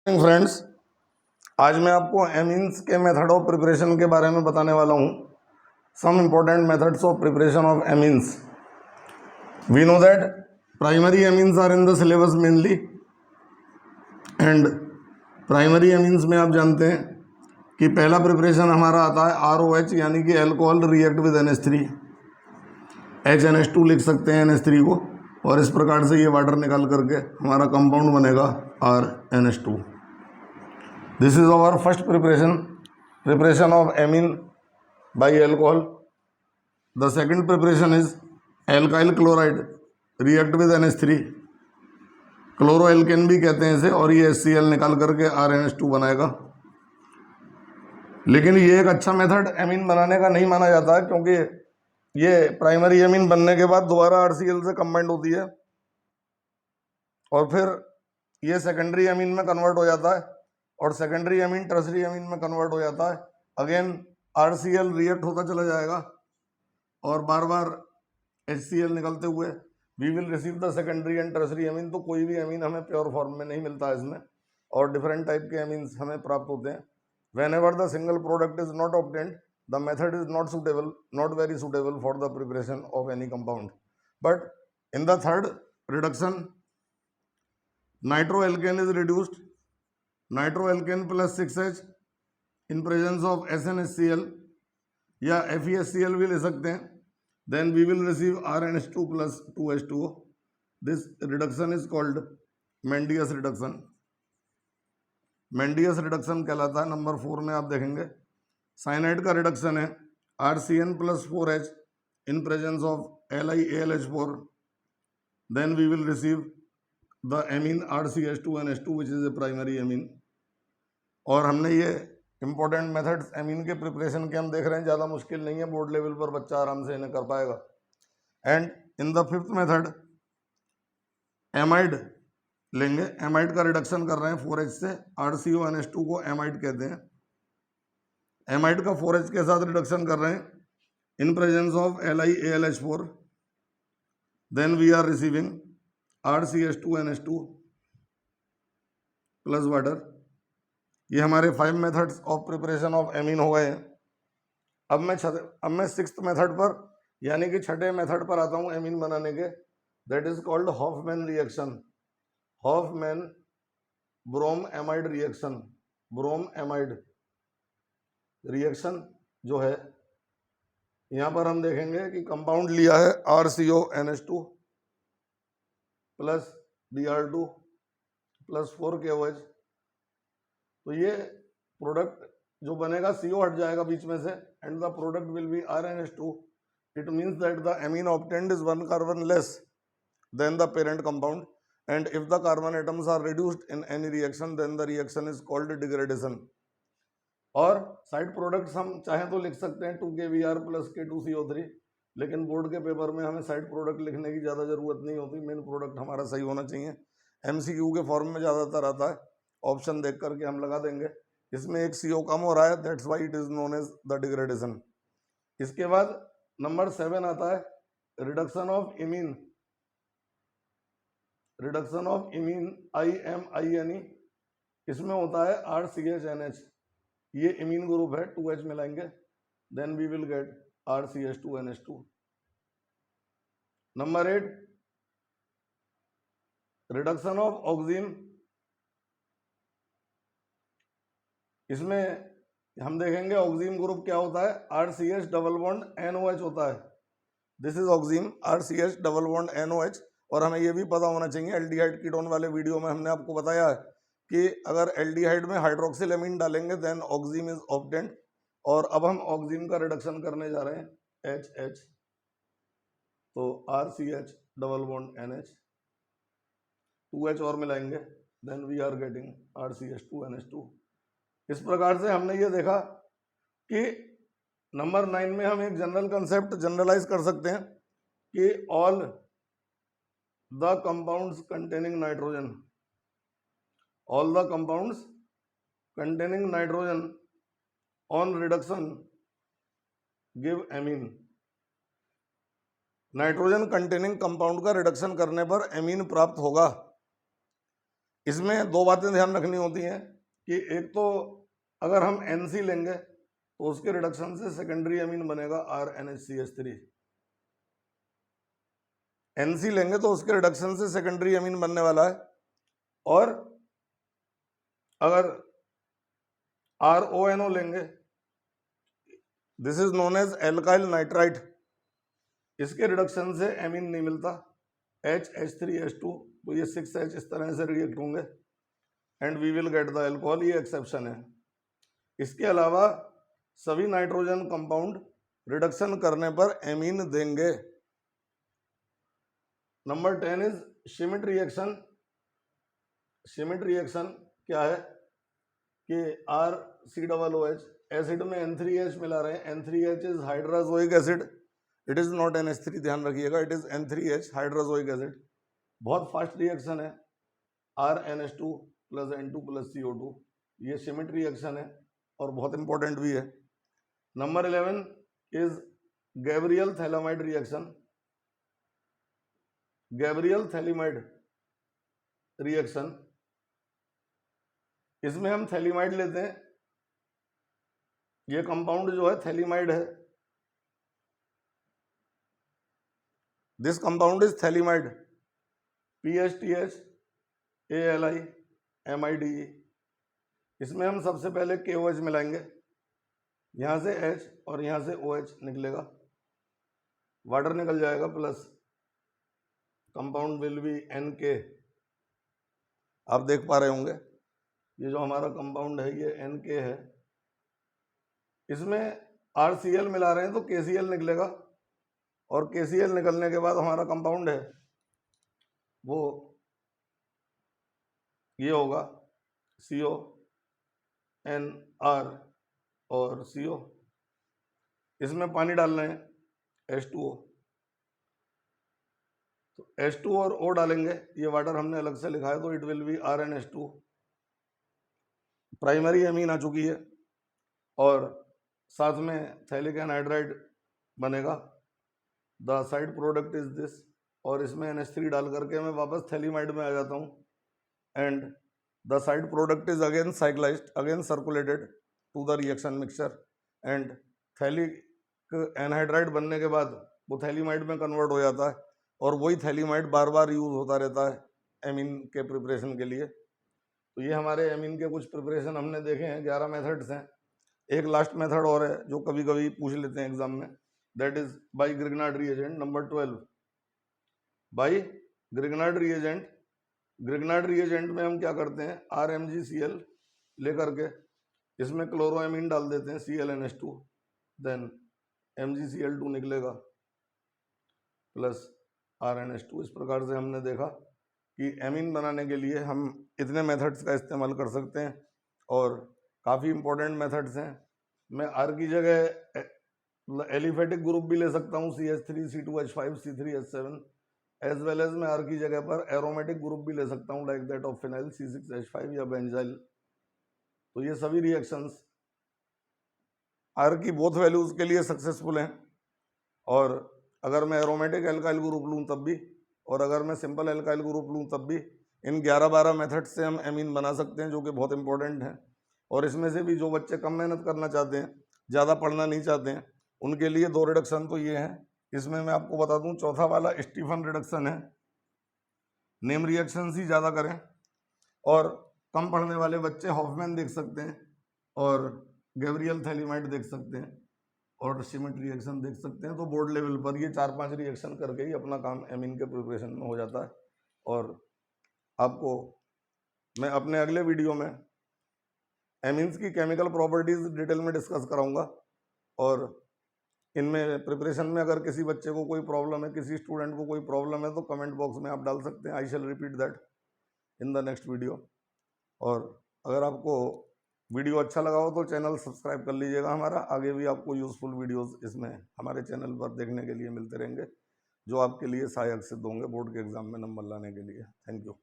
Friends, आज मैं आपको एमीन्स के मेथड ऑफ प्रिपरेशन के बारे में बताने वाला हूँ। Some important methods of preparation of amines. We know that primary amines are in the syllabus mainly, and primary amines में आप जानते हैं कि पहला प्रिपरेशन हमारा आता है ROH, यानी कि alcohol react with NH3। HNH2 लिख सकते हैं NH3 को, और इस प्रकार से ये वाटर निकाल करके हमारा कंपाउंड बनेगा RNH2। This is our first preparation of amine by alcohol. The second preparation is alkyl chloride react with NH3, क्लोरोएल्केन भी कहते हैं इसे, और ये HCl निकाल करके RNH2 बनाएगा। लेकिन ये एक अच्छा मेथड एमीन बनाने का नहीं माना जाता है, क्योंकि ये प्राइमरी एमीन बनने के बाद दोबारा RCl से कंबाइंड होती है और फिर ये सेकेंडरी एमीन में कन्वर्ट हो जाता है, और सेकेंडरी एमीन टर्सरी एमीन में कन्वर्ट हो जाता है। अगेन RCl रिएक्ट होता चला जाएगा और बार बार HCl निकलते हुए we will receive the secondary and tertiary amine. तो कोई भी एमीन हमें प्योर फॉर्म में नहीं मिलता है इसमें, और डिफरेंट टाइप के एमीन्स हमें प्राप्त होते हैं। Whenever the single product is not obtained, the method is not very suitable for the preparation of any compound. But in the third reduction, nitroalkane is reduced, nitroalkane plus 6H in presence of SnHCl या FeHCl भी ले सकते हैं। Then we will receive RNH2 plus 2H2O। This reduction is called Mendius reduction. Mendius reduction कहलाता है। Number 4 में आप देखेंगे साइनाइड का रिडक्शन है RCN plus 4H in presence of LiAlH4। Then we will receive the amine RCH2NH2 which is a primary amine. और हमने ये इंपॉर्टेंट मेथड्स एमीन के प्रिपरेशन के हम देख रहे हैं, ज़्यादा मुश्किल नहीं है, बोर्ड लेवल पर बच्चा आराम से इन्हें कर पाएगा। And in the fifth method amide लेंगे। एमाइड का रिडक्शन कर रहे हैं 4H से, RCONH2 को एमाइड कहते हैं। एमाइड का 4H के साथ रिडक्शन कर रहे हैं in presence of LiAlH4। Then we are receiving RCH2NH2 plus water. ये हमारे 5 methods of preparation of amine हो गए हैं। अब मैं सिक्स्थ मेथड पर, यानी कि छठे मेथड पर आता हूँ एमीन बनाने के। That is called Hofmann reaction. Hofmann bromamide reaction. Bromamide reaction जो है, यहाँ पर हम देखेंगे कि कंपाउंड लिया है RCONH2 plus Br2 plus 4KOH। तो ये प्रोडक्ट जो बनेगा, CO हट जाएगा बीच में से, and the product will be RNH2। It means that the amine obtained is 1 carbon less than the parent compound, and if the carbon atoms are reduced in any reaction then the reaction is called degradation. और side products हम चाहें तो लिख सकते हैं 2KBr plus K2CO3, लेकिन board के paper में हमें साइड प्रोडक्ट लिखने की ज़्यादा ज़रूरत नहीं होती। मेन प्रोडक्ट हमारा सही होना चाहिए। MCQ के फॉर्म में ज़्यादातर आता है, ऑप्शन देख करके हम लगा देंगे। इसमें एक CO कम हो रहा है, that's why it is known as the degradation. इसके बाद नंबर 7 आता है reduction of imine. Reduction of imine IMINE, इसमें होता है RCHNH। ये इमीन ग्रुप है, 2H मिलाएंगे, then we will get RCH2NH2। Number 8 reduction of oxime. इसमें हम देखेंगे ऑक्सीन ग्रुप क्या होता है, RCH डबल बॉन्ड NOH होता है। This is oxygen RCH double bond NOH। और हमें यह भी पता होना चाहिए, एल्डिहाइड कीटोन वाले वीडियो में हमने आपको बताया है कि अगर एल्डिहाइड में हाइड्रोक्सिल एमीन डालेंगे देन ऑक्सीन इज ऑब्टेन्ड। और अब हम ऑक्सीन का रिडक्शन करने जा रहे हैं HH, तो RCH double bond NH, 2H और मिलाएंगे, then we are getting RCH2NH2। इस प्रकार से हमने ये देखा कि नंबर 9 में हम एक जनरल कंसेप्ट जनरलाइज कर सकते हैं कि all the compounds containing nitrogen, all the compounds containing nitrogen on reduction give amine. Nitrogen containing compound का रिडक्शन करने पर एमीन प्राप्त होगा। इसमें दो बातें ध्यान रखनी होती हैं कि एक तो अगर हम NC लेंगे तो उसके रिडक्शन से सेकेंडरी अमीन बनेगा RNHCH3। NC लेंगे तो उसके रिडक्शन से सेकेंडरी अमीन बनने वाला है। और अगर RONO लेंगे, this is known as alkyl nitrite, इसके रिडक्शन से एमीन नहीं मिलता HH3H2, तो ये 6H इस तरह से रिएक्ट होंगे and we will get the alcohol, ये एक्सेप्शन है। इसके अलावा सभी नाइट्रोजन कंपाउंड रिडक्शन करने पर एमीन देंगे। Number 10 is Schmidt reaction. Schmidt reaction क्या है कि RCOOH एसिड में N3H मिला रहे हैं, N3H is hydrazoic acid, it is not NH3, ध्यान रखिएगा, it is N3H hydrazoic acid. बहुत फास्ट रिएक्शन है, RNH2 + N2 + CO2, ये श्मिट रिएक्शन है और बहुत इंपॉर्टेंट भी है। Number 11 is Gabriel phthalimide reaction. Gabriel phthalimide reaction, इसमें हम थैलीमाइड लेते हैं, ये कंपाउंड जो है थैलीमाइड है, this compound is phthalimide, PHTH ALI MIDE। इसमें हम सबसे पहले KOH मिलाएंगे, यहाँ से H और यहाँ से OH निकलेगा, वाटर निकल जाएगा, plus compound will be NK। आप देख पा रहे होंगे ये जो हमारा कंपाउंड है ये NK है। इसमें RCl मिला रहे हैं तो KCl निकलेगा, और KCl निकलने के बाद हमारा कंपाउंड है वो ये होगा CONR और CO। इसमें पानी डाल रहे हैं H2O, तो H2 और O डालेंगे, ये वाटर हमने अलग से लिखा है, तो it will be RNH2। Primary amine आ चुकी है और साथ में थैलिक एनहाइड्राइड बनेगा, the side product is this, और इसमें NH3 डाल करके मैं वापस थैलीमाइड में आ जाता हूँ and the side product is again cyclized, again circulated to the reaction mixture and phthalic anhydride बनने के बाद वो थैलीमाइड में कन्वर्ट हो जाता है और वही थैलीमाइड बार बार यूज होता रहता है एमीन के प्रिपरेशन के लिए। तो ये हमारे एमीन के कुछ प्रिपरेशन हमने देखे हैं, 11 मेथड्स हैं। एक लास्ट मेथड और है जो कभी कभी पूछ लेते हैं एग्जाम में, that is by Grignard reagent. Number 12 by Grignard reagent. Grignard reagent में हम क्या करते हैं, RMgCl लेकर के इसमें क्लोरोएमीन डाल देते हैं ClNH2, देन MgCl2 निकलेगा प्लस RNH2। इस प्रकार से हमने देखा कि एमीन बनाने के लिए हम इतने मेथड्स का इस्तेमाल कर सकते हैं और काफ़ी इंपॉर्टेंट मेथड्स हैं। मैं R की जगह एलिफेटिक ग्रुप भी ले सकता हूँ, CH3, C2H5, C3H7, as well as मैं R की जगह पर एरोमेटिक ग्रुप भी ले सकता हूँ, like that of phenyl C6H5 या बेंजाइल। तो ये सभी रिएक्शंस R की बोथ वैल्यूज के लिए सक्सेसफुल हैं, और अगर मैं एरोमेटिक एल्काइल ग्रुप लूँ तब भी, और अगर मैं सिंपल एल्काइल ग्रुप लूँ तब भी, इन 11-12 मेथड से हम एमीन बना सकते हैं, जो कि बहुत इंपॉर्टेंट हैं। और इसमें से भी जो बच्चे कम मेहनत करना चाहते हैं, ज़्यादा पढ़ना नहीं चाहते हैं, उनके लिए 2 रिडक्शन तो ये हैं। इसमें मैं आपको बता दूं, चौथा वाला स्टीफन रिडक्शन है, नेम रिएक्शन ही ज़्यादा करें, और कम पढ़ने वाले बच्चे हॉफमैन देख सकते हैं और गैब्रियल थैलीमाइड देख सकते हैं और श्मिट रिएक्शन देख सकते हैं। तो बोर्ड लेवल पर ये 4-5 रिएक्शन करके ही अपना काम एमीन के प्रिपरेशन में हो जाता है। और आपको मैं अपने अगले वीडियो में एमीन्स की केमिकल प्रॉपर्टीज डिटेल में डिस्कस कराऊंगा, और इनमें प्रिपरेशन में अगर किसी बच्चे को कोई प्रॉब्लम है, किसी स्टूडेंट को कोई प्रॉब्लम है, तो कमेंट बॉक्स में आप डाल सकते हैं। I shall repeat that in the next video. और अगर आपको वीडियो अच्छा लगा हो तो चैनल सब्सक्राइब कर लीजिएगा हमारा, आगे भी आपको यूज़फुल वीडियोस इसमें हमारे चैनल पर देखने के लिए मिलते रहेंगे, जो आपके लिए सहायक सिद्ध होंगे बोर्ड के एग्ज़ाम में नंबर लाने के लिए। Thank you.